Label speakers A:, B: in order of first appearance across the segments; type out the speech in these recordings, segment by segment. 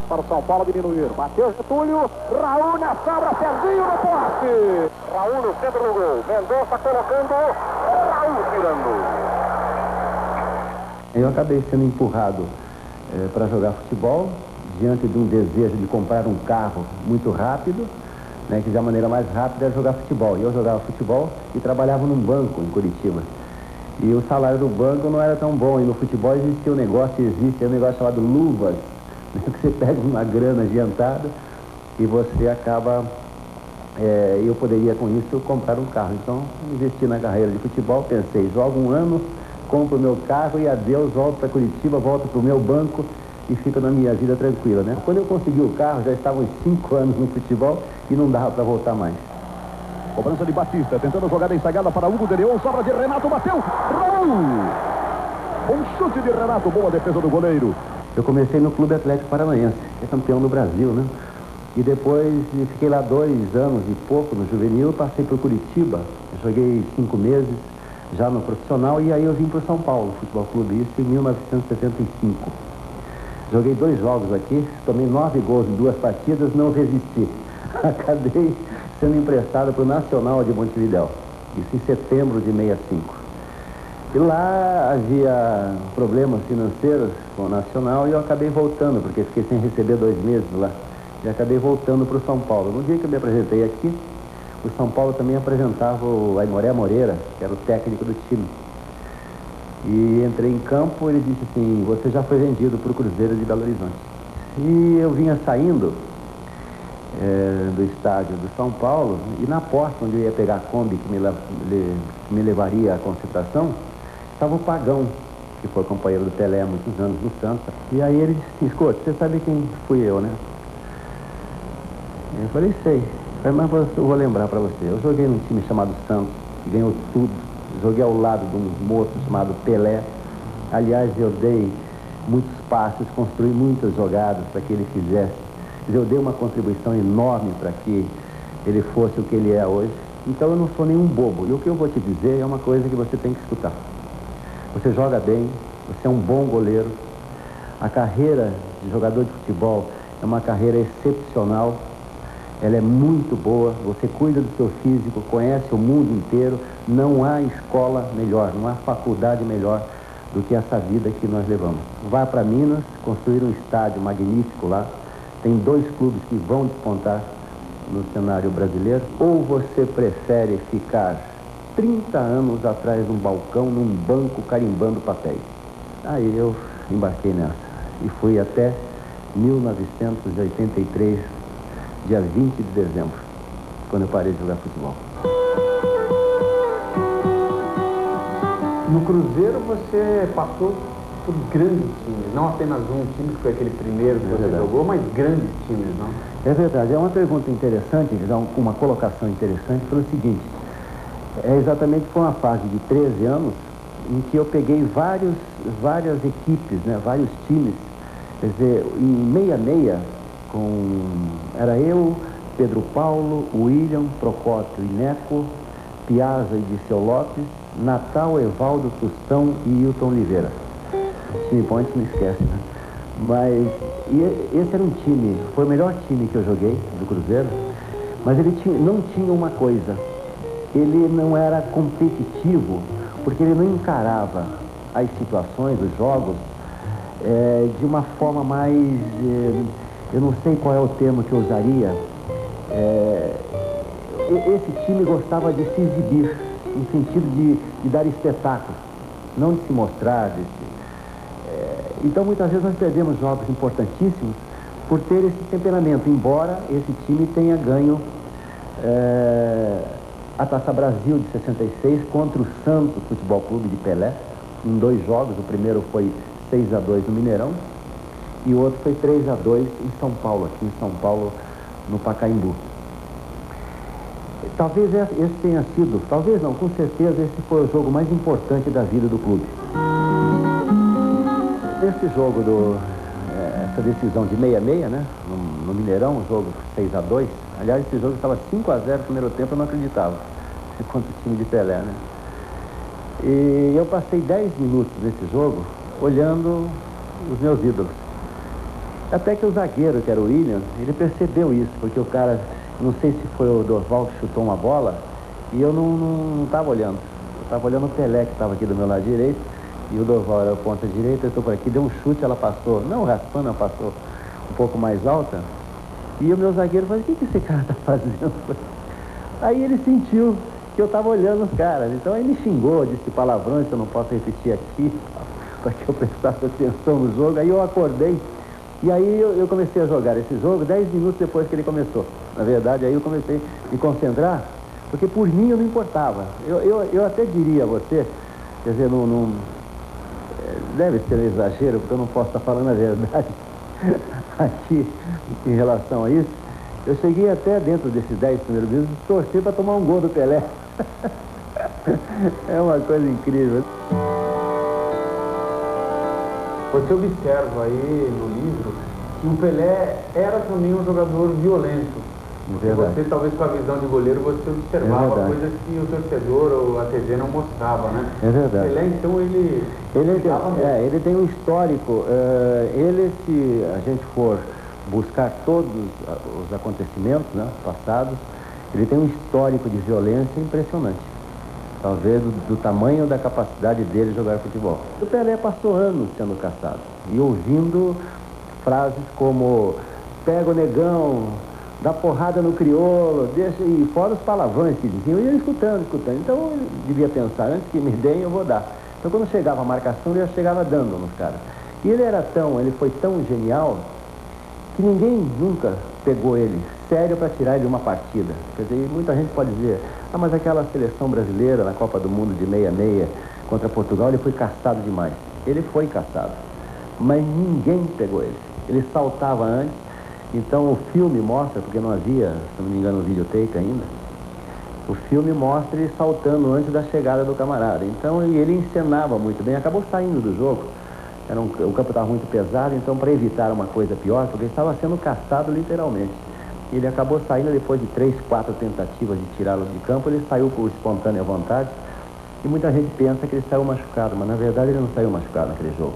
A: ataque para o São Paulo diminuir. Matheus Getúlio, Raul na sobra, Serginho no poste. Raul no centro do gol. Mendonça colocando, Raul tirando.
B: Eu acabei sendo empurrado para jogar futebol, diante de um desejo de comprar um carro muito rápido, né, que de a maneira mais rápida era jogar futebol. E eu jogava futebol e trabalhava num banco em Curitiba. E o salário do banco não era tão bom. E no futebol existia um negócio, existe um negócio chamado luvas, né, que você pega uma grana adiantada e você acaba... eu poderia com isso comprar um carro. Então, investi na carreira de futebol, pensei, jogo um ano, compro o meu carro e adeus, volto para Curitiba, volto para o meu banco e fico na minha vida tranquila, né? Quando eu consegui o carro, já estavam 5 anos no futebol e não dava para voltar mais.
A: Cobrança de Batista, tentando jogada ensagada para Hugo de Leon, sobra de Renato, bateu, Raul! Um chute de Renato, boa defesa do goleiro.
B: Eu comecei no Clube Atlético Paranaense, que é campeão do Brasil, né? E depois fiquei lá 2 anos e pouco no juvenil, passei por Curitiba, joguei 5 meses já no profissional e aí eu vim para o São Paulo Futebol Clube, isso em 1975. Joguei 2 jogos aqui, tomei 9 gols em 2 partidas, não resisti. Acabei sendo emprestado para o Nacional de Montevidéu, isso em setembro de 65. E lá havia problemas financeiros com o Nacional e eu acabei voltando, porque fiquei sem receber 2 meses lá. E acabei voltando para o São Paulo. No dia que eu me apresentei aqui, o São Paulo também apresentava o Aimoré Moreira, que era o técnico do time. E entrei em campo, ele disse assim, você já foi vendido para o Cruzeiro de Belo Horizonte. E eu vinha saindo do estádio do São Paulo, e na porta onde eu ia pegar a Kombi que me levaria à concentração, estava o Pagão, que foi companheiro do Pelé há muitos anos no Santos. E aí ele disse, escuta, você sabe quem fui eu, né? Eu falei, sei. Mas eu vou lembrar para você. Eu joguei num time chamado Santos, que ganhou tudo. Joguei ao lado de um moço chamado Pelé. Aliás, eu dei muitos passes, construí muitas jogadas para que ele fizesse. Eu dei uma contribuição enorme para que ele fosse o que ele é hoje. Então eu não sou nenhum bobo. E o que eu vou te dizer é uma coisa que você tem que escutar. Você joga bem, você é um bom goleiro. A carreira de jogador de futebol é uma carreira excepcional. Ela é muito boa, você cuida do seu físico, conhece o mundo inteiro, não há escola melhor, não há faculdade melhor do que essa vida que nós levamos. Vá para Minas, construir um estádio magnífico lá, tem 2 clubes que vão despontar no cenário brasileiro, ou você prefere ficar 30 anos atrás de um balcão, num banco, carimbando papéis? Aí eu embarquei nessa e fui até 1983, dia 20 de dezembro, quando eu parei de jogar futebol.
C: No Cruzeiro você passou por grandes times, não apenas um time que foi aquele primeiro que você jogou, mas grandes times, não?
B: É verdade, é uma pergunta interessante, uma colocação interessante pelo seguinte, exatamente foi uma fase de 13 anos em que eu peguei várias equipes, né, vários times, quer dizer, em 66, era eu, Pedro Paulo, William, Procópio e Neco, Piazza e Disseu Lopes, Natal, Evaldo, Tostão e Hilton Oliveira. O time bom a gente não esquece, né? Mas esse era um time, foi o melhor time que eu joguei do Cruzeiro, mas ele não tinha uma coisa, ele não era competitivo, porque ele não encarava as situações, os jogos, de uma forma mais... eu não sei qual é o termo que eu usaria. Esse time gostava de se exibir, no sentido de dar espetáculo, não de se mostrar. Então, muitas vezes nós perdemos jogos importantíssimos por ter esse temperamento, embora esse time tenha ganho a Taça Brasil de 66 contra o Santos Futebol Clube de Pelé, em 2 jogos. O primeiro foi 6-2 no Mineirão, e o outro foi 3-2 em São Paulo, aqui em São Paulo, no Pacaembu. Talvez esse tenha sido, talvez não, com certeza esse foi o jogo mais importante da vida do clube. Esse jogo, essa decisão de 66, né, no Mineirão, o jogo 6-2, aliás, esse jogo estava 5-0 no primeiro tempo, eu não acreditava, contra o time de Pelé, né. E eu passei 10 minutos nesse jogo olhando os meus ídolos. Até que o zagueiro, que era o William, ele percebeu isso, porque o cara, não sei se foi o Dorval que chutou uma bola, e eu não estava olhando. Eu estava olhando o Pelé, que estava aqui do meu lado direito, e o Dorval era a ponta direita, eu estou por aqui, deu um chute, ela passou, não raspando, ela passou um pouco mais alta, e o meu zagueiro falou, o que esse cara está fazendo? Aí ele sentiu que eu estava olhando os caras, então aí me xingou, disse palavrões que eu não posso repetir aqui, para que eu prestasse atenção no jogo. Aí eu acordei, e aí eu comecei a jogar esse jogo 10 minutos depois que ele começou. Na verdade, aí eu comecei a me concentrar, porque por mim eu não importava. Eu até diria a você, quer dizer, deve ser um exagero, porque eu não posso estar falando a verdade aqui em relação a isso. Eu cheguei até dentro desses 10 primeiros minutos, torcer para tomar um gol do Pelé. É uma coisa incrível.
C: Você observa aí no livro que o Pelé era também um jogador violento. Você, talvez com a visão de goleiro, você observava coisas que o torcedor ou a TV não mostrava, né?
B: É verdade.
C: O Pelé, então,
B: ele tem um histórico. Se a gente for buscar todos os acontecimentos, né, passados, ele tem um histórico de violência impressionante. Talvez do tamanho da capacidade dele de jogar futebol. O Pelé passou anos sendo caçado e ouvindo frases como pega o negão, dá porrada no crioulo, deixa, e fora os palavrões que diziam, e ele escutando. Então ele devia pensar, antes que me deem eu vou dar. Então quando chegava a marcação, ele já chegava dando nos caras. E ele foi tão genial que ninguém nunca pegou ele sério para tirar ele de uma partida. Quer dizer, muita gente pode dizer, mas aquela seleção brasileira na Copa do Mundo de 66 contra Portugal, ele foi caçado demais. Ele foi caçado, mas ninguém pegou ele. Ele saltava antes, então o filme mostra, porque não havia, se não me engano, o videotape ainda, o filme mostra ele saltando antes da chegada do camarada. Então ele encenava muito bem, acabou saindo do jogo. O campo estava muito pesado, então para evitar uma coisa pior, porque ele estava sendo caçado literalmente. Ele acabou saindo depois de 3, 4 tentativas de tirá-lo de campo, ele saiu por espontânea vontade, e muita gente pensa que ele saiu machucado, mas na verdade ele não saiu machucado naquele jogo.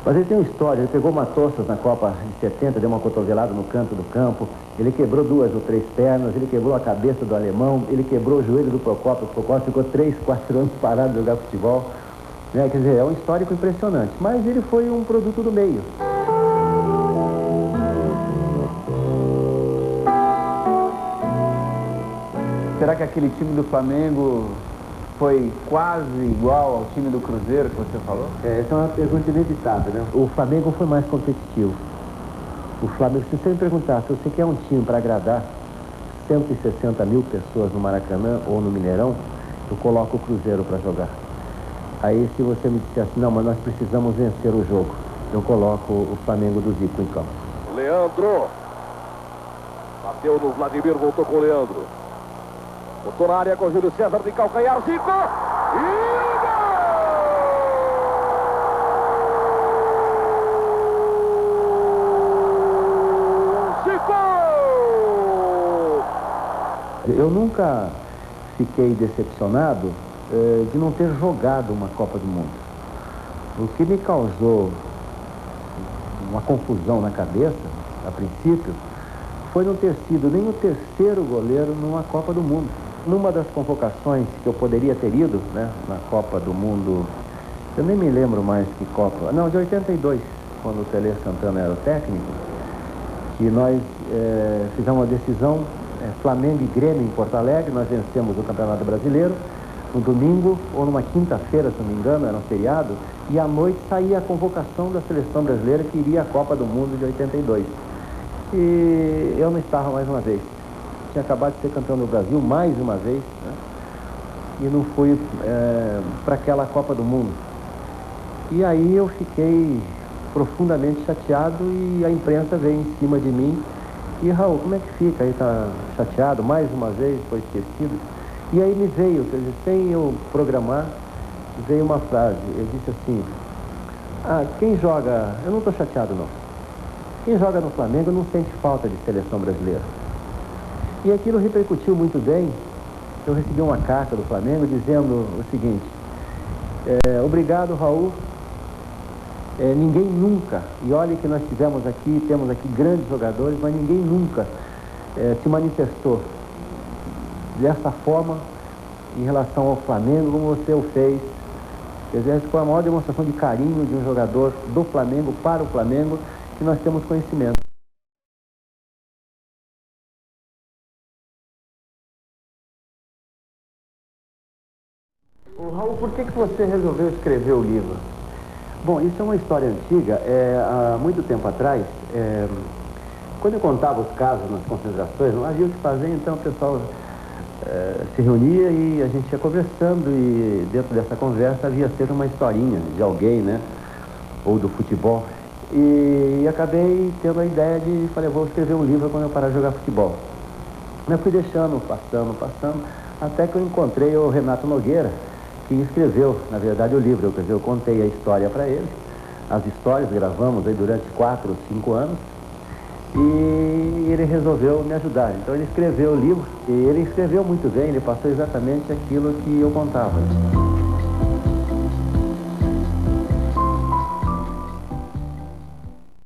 B: Mas ele tem uma história, ele pegou Matossas na Copa de 70, deu uma cotovelada no canto do campo, ele quebrou 2 ou 3 pernas, ele quebrou a cabeça do alemão, ele quebrou o joelho do Procópio, o Procópio ficou 3, 4 anos parado de jogar futebol. Quer dizer, é um histórico impressionante, mas ele foi um produto do meio.
C: Será que aquele time do Flamengo foi quase igual ao time do Cruzeiro que você falou?
B: Essa é uma pergunta inevitável, né? O Flamengo foi mais competitivo. O Flamengo, se você me perguntar se você quer um time para agradar 160 mil pessoas no Maracanã ou no Mineirão, eu coloco o Cruzeiro para jogar. Aí se você me disser assim, não, mas nós precisamos vencer o jogo, eu coloco o Flamengo do Zico em campo.
A: Leandro. Bateu no Vladimir, voltou com o Leandro. Botou na área com o Júlio César de calcanhar, Zico! E Zico!
B: Eu nunca fiquei decepcionado de não ter jogado uma Copa do Mundo. O que me causou uma confusão na cabeça, a princípio, foi não ter sido nem o terceiro goleiro numa Copa do Mundo. Numa das convocações que eu poderia ter ido, né, na Copa do Mundo, eu nem me lembro mais que Copa, não, de 82, quando o Tele Santana era o técnico, que nós fizemos uma decisão, Flamengo e Grêmio em Porto Alegre, nós vencemos o Campeonato Brasileiro, no domingo ou numa quinta-feira, se não me engano, era um feriado, e à noite saía a convocação da seleção brasileira que iria à Copa do Mundo de 82. E eu não estava mais uma vez. Tinha acabado de ser campeão do Brasil mais uma vez, né? E não fui para aquela Copa do Mundo. E aí eu fiquei profundamente chateado e a imprensa veio em cima de mim. E Raul, como é que fica? Aí tá chateado, mais uma vez, foi esquecido. E aí me veio, quer dizer, sem eu programar, veio uma frase. Eu disse assim, quem joga, eu não estou chateado não. Quem joga no Flamengo não sente falta de seleção brasileira. E aquilo repercutiu muito bem. Eu recebi uma carta do Flamengo dizendo o seguinte, obrigado, Raul, Ninguém nunca, e olha que nós temos aqui grandes jogadores, mas ninguém nunca se manifestou dessa forma em relação ao Flamengo, como você o fez. Quer dizer, essa foi a maior demonstração de carinho de um jogador do Flamengo para o Flamengo que nós temos conhecimento.
C: Ô, Raul, por que você resolveu escrever o livro?
B: Bom, isso é uma história antiga. Há muito tempo atrás, quando eu contava os casos nas concentrações, não havia o que fazer, então o pessoal se reunia e a gente ia conversando, e dentro dessa conversa havia sempre uma historinha de alguém, né? Ou do futebol. E acabei tendo a ideia de, falei, vou escrever um livro quando eu parar de jogar futebol. Eu fui deixando, passando, até que eu encontrei o Renato Nogueira, que escreveu, na verdade, o livro. Quer dizer, eu contei a história para ele, as histórias, gravamos aí durante 4 ou 5 anos, e ele resolveu me ajudar. Então ele escreveu o livro, e ele escreveu muito bem, ele passou exatamente aquilo que eu contava.